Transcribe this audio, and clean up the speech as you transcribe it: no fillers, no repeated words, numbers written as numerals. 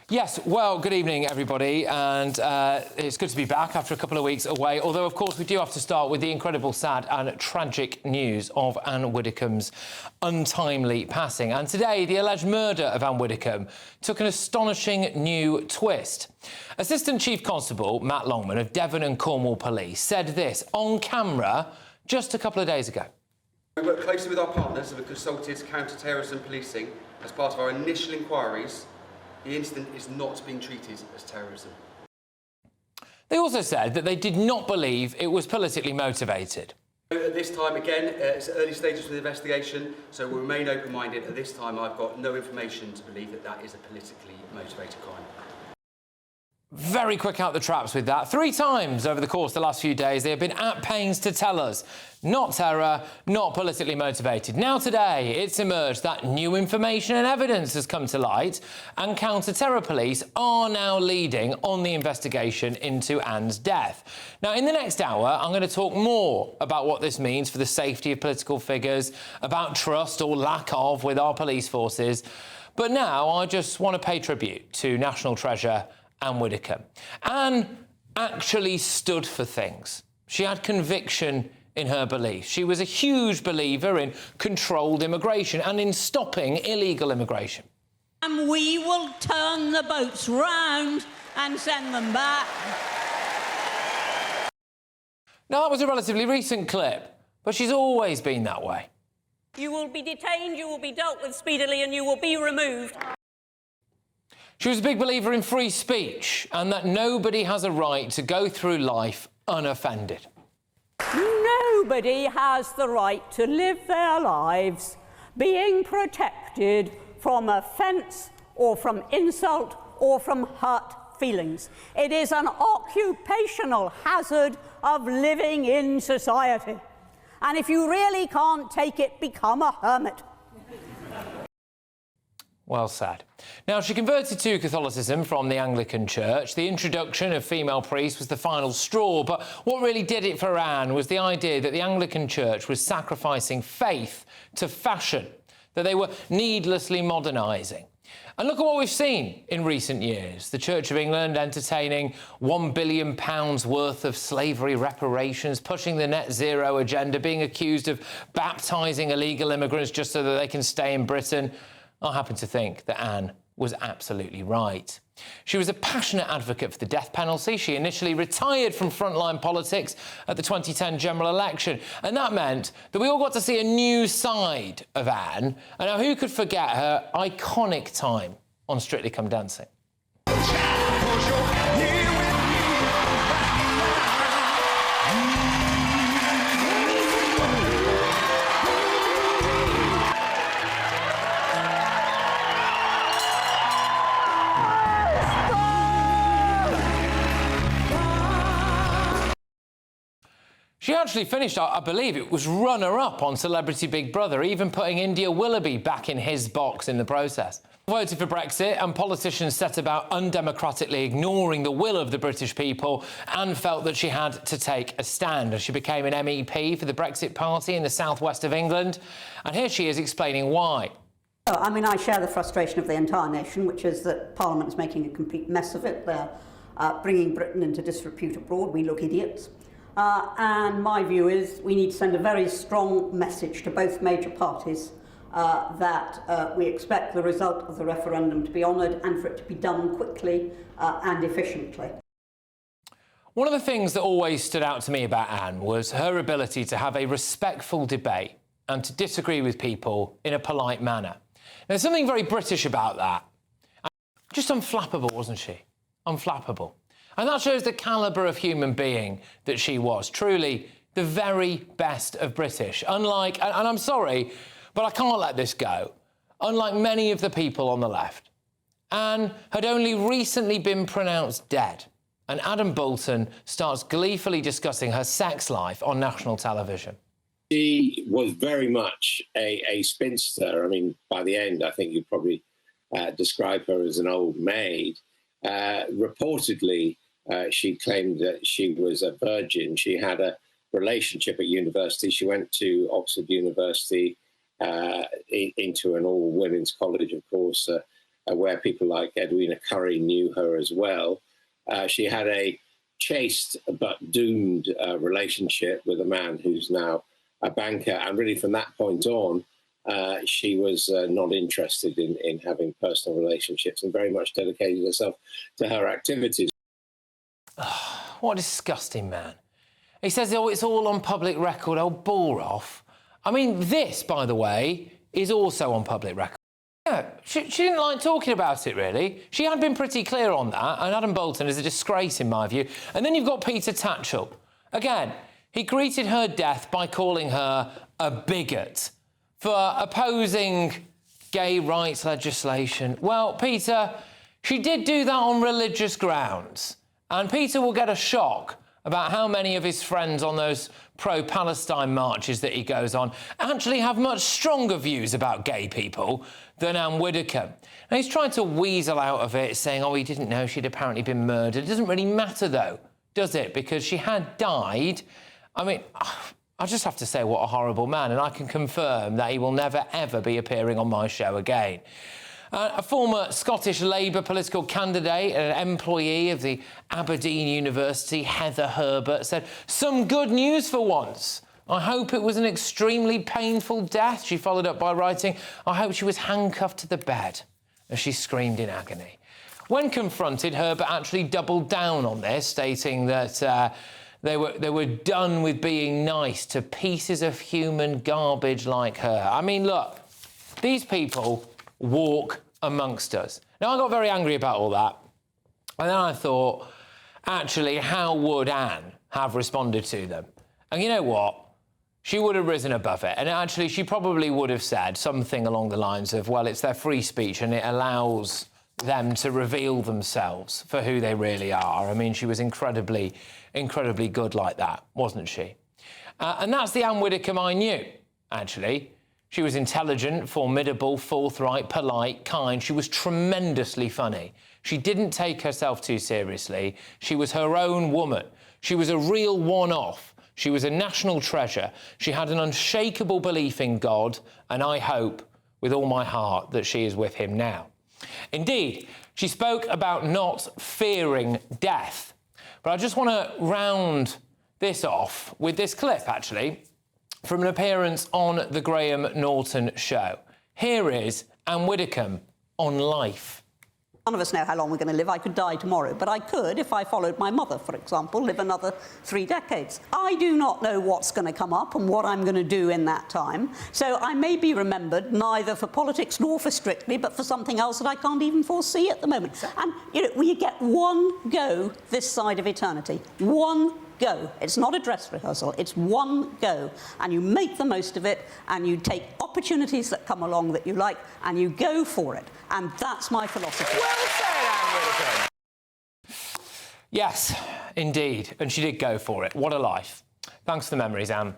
Yes, well, good evening, everybody, and it's good to be back after a couple of weeks away, although, of course, we do have to start with the incredible, sad and tragic news of Ann Widdecombe's untimely passing. And today, the alleged murder of Ann Widdecombe took an astonishing new twist. Assistant Chief Constable Matt Longman of Devon and Cornwall Police said this on camera just a couple of days ago. We work closely with our partners and have consulted counter-terrorism policing as part of our initial inquiries. The incident is not being treated as terrorism. They also said that they did not believe it was politically motivated. At this time, again, it's early stages of the investigation, so we'll remain open-minded. At this time, I've got no information to believe that that is a politically motivated crime. Very quick out the traps with that. 3 times over the course of the last few days, they have been at pains to tell us, not terror, not politically motivated. Now today, it's emerged that new information and evidence has come to light, and counter-terror police are now leading on the investigation into Ann's death. Now, in the next hour, I'm going to talk more about what this means for the safety of political figures, about trust or lack of with our police forces. But now, I just want to pay tribute to national treasure Ann Widdecombe. Ann actually stood for things. She had conviction in her beliefs. She was a huge believer in controlled immigration and in stopping illegal immigration. And we will turn the boats round and send them back. Now, that was a relatively recent clip, but she's always been that way. You will be detained, you will be dealt with speedily, and you will be removed. She was a big believer in free speech and that nobody has a right to go through life unoffended. Nobody has the right to live their lives being protected from offence or from insult or from hurt feelings. It is an occupational hazard of living in society. And if you really can't take it, become a hermit. Well said. Now, she converted to Catholicism from the Anglican Church. The introduction of female priests was the final straw, but what really did it for Anne was the idea that the Anglican Church was sacrificing faith to fashion, that they were needlessly modernising. And look at what we've seen in recent years. The Church of England entertaining £1 billion worth of slavery reparations, pushing the net zero agenda, being accused of baptising illegal immigrants just so that they can stay in Britain. I happen to think that Anne was absolutely right. She was a passionate advocate for the death penalty. She initially retired from frontline politics at the 2010 general election, and that meant that we all got to see a new side of Anne. And now, who could forget her iconic time on Strictly Come Dancing? She actually finished, I believe it was runner-up on Celebrity Big Brother, even putting India Willoughby back in his box in the process. Voted for Brexit, and politicians set about undemocratically ignoring the will of the British people and felt that she had to take a stand. As she became an MEP for the Brexit Party in the southwest of England. And here she is explaining why. I mean, I share the frustration of the entire nation, which is that Parliament is making a complete mess of it. They're bringing Britain into disrepute abroad. We look idiots. And my view is we need to send a very strong message to both major parties that we expect the result of the referendum to be honoured and for it to be done quickly and efficiently. One of the things that always stood out to me about Anne was her ability to have a respectful debate and to disagree with people in a polite manner. There's something very British about that. Just unflappable, wasn't she? Unflappable. And that shows the calibre of human being that she was. Truly the very best of British. Unlike, and I'm sorry, but I can't let this go, unlike many of the people on the left. Anne had only recently been pronounced dead, and Adam Boulton starts gleefully discussing her sex life on national television. She was very much a spinster. I mean, by the end, I think you'd probably describe her as an old maid. Reportedly, she claimed that she was a virgin. She had a relationship at university. She went to Oxford University into an all-women's college, of course, where people like Edwina Curry knew her as well. She had a chaste but doomed relationship with a man who's now a banker, and really from that point on, she was not interested in having personal relationships and very much dedicated herself to her activities. What a disgusting man. He says, oh, it's all on public record. Oh, bore off. I mean, this, by the way, is also on public record. Yeah, she didn't like talking about it, really. She had been pretty clear on that, and Adam Bolton is a disgrace, in my view. And then you've got Peter Tatchell. Again, he greeted her death by calling her a bigot for opposing gay rights legislation. Well, Peter, she did do that on religious grounds. And Peter will get a shock about how many of his friends on those pro-Palestine marches that he goes on actually have much stronger views about gay people than Ann Widdecombe. Now, he's trying to weasel out of it, saying, oh, he didn't know she'd apparently been murdered. It doesn't really matter, though, does it? Because she had died. I mean, I just have to say what a horrible man, and I can confirm that he will never, ever be appearing on my show again. A former Scottish Labour political candidate and an employee of the Aberdeen University, Heather Herbert, said, some good news for once. I hope it was an extremely painful death. She followed up by writing, I hope she was handcuffed to the bed, as she screamed in agony. When confronted, Herbert actually doubled down on this, stating that they were done with being nice to pieces of human garbage like her. I mean, look, these people walk amongst us. Now, I got very angry about all that. And then I thought, actually, how would Anne have responded to them? And you know what? She would have risen above it. And actually, she probably would have said something along the lines of, well, it's their free speech and it allows them to reveal themselves for who they really are. I mean, she was incredibly, incredibly good like that, wasn't she? And that's the Ann Widdecombe I knew, actually. She was intelligent, formidable, forthright, polite, kind. She was tremendously funny. She didn't take herself too seriously. She was her own woman. She was a real one-off. She was a national treasure. She had an unshakable belief in God, and I hope, with all my heart, that she is with him now. Indeed, she spoke about not fearing death. But I just want to round this off with this clip, actually, from an appearance on the Graham Norton show. Here is Ann Widdecombe on life. None of us know how long we're going to live. I could die tomorrow, but I could, if I followed my mother, for example, live another 3 decades. I do not know what's going to come up and what I'm going to do in that time. So I may be remembered neither for politics nor for Strictly, but for something else that I can't even foresee at the moment. And, you know, we get one go this side of eternity. One go. It's not a dress rehearsal, it's one go. And you make the most of it, and you take opportunities that come along that you like, and you go for it. And that's my philosophy. Well said, Ann Widdecombe. Yes, indeed. And she did go for it. What a life. Thanks for the memories, Anne.